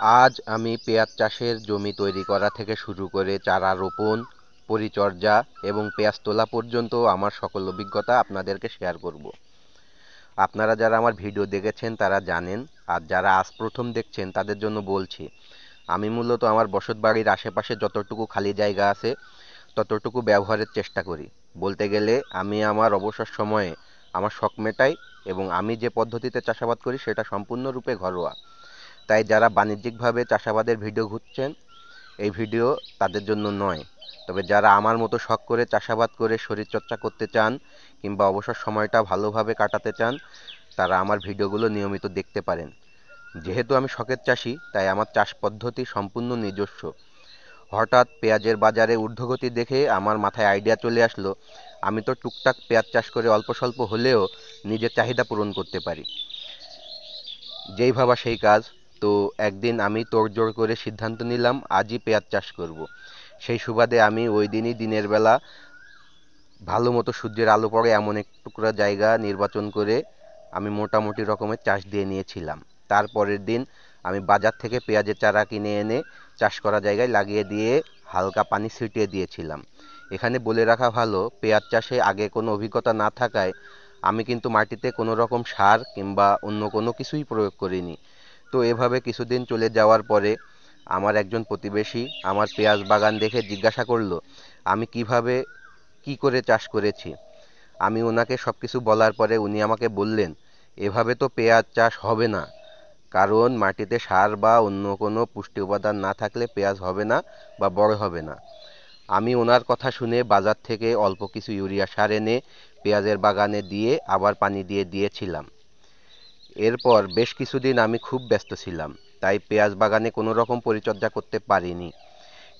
আজ আমি পেঁয়াজ চাষের জমি তৈরি করা থেকে শুরু করে চারা রোপণ, পরিচর্যা এবং পেঁয়াজ তোলা পর্যন্ত আমার সকল অভিজ্ঞতা আপনাদেরকে শেয়ার করব। আপনারা যারা আমার ভিডিও দেখেছেন তারা জানেন, আর যারা আজ প্রথম দেখছেন তাদের জন্য বলছি, আমি মূলত আমার বসতবাড়ির আশেপাশে যতটুকু খালি জায়গা আছে ততটুকু ব্যবহারের চেষ্টা করি। বলতে গেলে আমি আমার অবসর সময়ে আমার শখ মেটাই এবং আমি যে পদ্ধতিতে চাষাবাদ করি সেটা সম্পূর্ণরূপে ঘরোয়া। তাই যারা বাণিজ্যিকভাবে চাষাবাদের ভিডিও খুঁজছেন, এই ভিডিও তাদের জন্য নয়। তবে যারা আমার মতো শখ করে চাষাবাদ করে শরীরচর্চা করতে চান কিংবা অবসর সময়টা ভালোভাবে কাটাতে চান, তারা আমার ভিডিওগুলো নিয়মিত দেখতে পারেন। যেহেতু আমি শখের চাষি, তাই আমার চাষ পদ্ধতি সম্পূর্ণ নিজস্ব। হঠাৎ পেঁয়াজের বাজারে ঊর্ধ্বগতি দেখে আমার মাথায় আইডিয়া চলে আসলো, আমি তো টুকটাক পেঁয়াজ চাষ করে অল্প স্বল্প হলেও নিজের চাহিদা পূরণ করতে পারি। যেই ভাবা সেই কাজ। তো একদিন আমি তোড়জোড় করে সিদ্ধান্ত নিলাম আজই পেঁয়াজ চাষ করব। সেই সুবাদে আমি ওই দিনই দিনের বেলা ভালো মতো সূর্যের আলো পড়ে এমন এক টুকরা জায়গা নির্বাচন করে আমি মোটামুটি রকমের চাষ দিয়ে নিয়েছিলাম। তারপরের দিন আমি বাজার থেকে পেঁয়াজের চারা কিনে এনে চাষ করা জায়গায় লাগিয়ে দিয়ে হালকা পানি ছিটিয়ে দিয়েছিলাম। এখানে বলে রাখা ভালো, পেঁয়াজ চাষে আগে কোনো অভিজ্ঞতা না থাকায় আমি কিন্তু মাটিতে কোনো রকম সার কিংবা অন্য কোনো কিছুই প্রয়োগ করিনি। তো এভাবে কিছুদিন চলে যাওয়ার পরে আমার একজন প্রতিবেশী আমার পেঁয়াজ বাগান দেখে জিজ্ঞাসা করলো আমি কিভাবে কি করে চাষ করেছি। আমি ওনাকে সব কিছু বলার পরে উনি আমাকে বললেন, এভাবে তো পেঁয়াজ চাষ হবে না, কারণ মাটিতে সার বা অন্য কোনো পুষ্টি উপাদান না থাকলে পেঁয়াজ হবে না বা বড় হবে না। আমি ওনার কথা শুনে বাজার থেকে অল্প কিছু ইউরিয়া সার এনে পেঁয়াজের বাগানে দিয়ে আবার পানি দিয়েছিলাম। এরপর বেশ কিছুদিন আমি খুব ব্যস্ত ছিলাম, তাই পেঁয়াজ বাগানে কোনো রকম পরিচর্যা করতে পারিনি।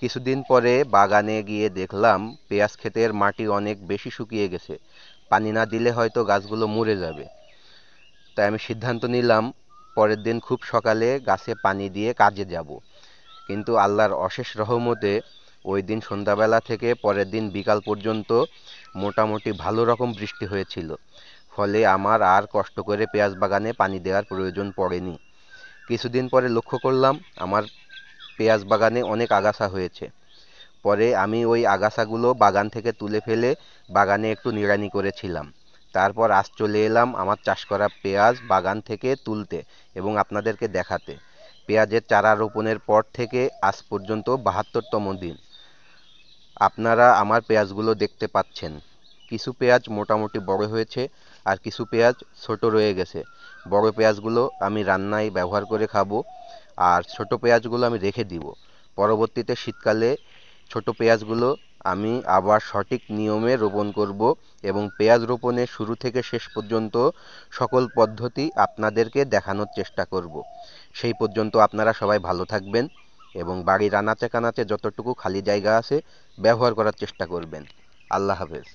কিছুদিন পরে বাগানে গিয়ে দেখলাম পেঁয়াজ ক্ষেতের মাটি অনেক বেশি শুকিয়ে গেছে, পানি না দিলে হয়তো গাছগুলো মরে যাবে। তাই আমি সিদ্ধান্ত নিলাম পরের দিন খুব সকালে গাছে পানি দিয়ে কাজে যাব। কিন্তু আল্লাহর অশেষ রহমতে ওই দিন সন্ধ্যাবেলা থেকে পরের দিন বিকাল পর্যন্ত মোটামুটি ভালো রকম বৃষ্টি হয়েছিল। ফলে আমার আর কষ্ট করে পেঁয়াজ বাগানে পানি দেওয়ার প্রয়োজন পড়েনি। কিছুদিন পরে লক্ষ্য করলাম আমার পেঁয়াজ বাগানে অনেক আগাছা হয়েছে। পরে আমি ওই আগাছাগুলো বাগান থেকে তুলে ফেলে বাগানে একটু নিড়ানি করেছিলাম। তারপর আজ চলে এলাম আমার চাষ করা পেঁয়াজ বাগান থেকে তুলতে এবং আপনাদেরকে দেখাতে। পেঁয়াজের চারা রোপণের পর থেকে আজ পর্যন্ত ৭২তম দিন। আপনারা আমার পেঁয়াজগুলো দেখতে পাচ্ছেন। কিছু পেঁয়াজ মোটামুটি বড় হয়েছে আর কিছু পেঁয়াজ ছোট রয়ে গেছে। বড় পেঁয়াজগুলো আমি রান্নায় ব্যবহার করে খাবো, আর ছোট পেঁয়াজগুলো আমি রেখে দিব। পরবর্তীতে শীতকালে ছোট পেঁয়াজগুলো আমি আবার সঠিক নিয়মে রোপণ করব এবং পেঁয়াজ রোপণের শুরু থেকে শেষ পর্যন্ত সকল পদ্ধতি আপনাদেরকে দেখানোর চেষ্টা করব। সেই পর্যন্ত আপনারা সবাই ভালো থাকবেন এবং বাড়ির আনাচে কানাচে যতটুকু খালি জায়গা আছে ব্যবহার করার চেষ্টা করবেন। আল্লাহ হাফেজ।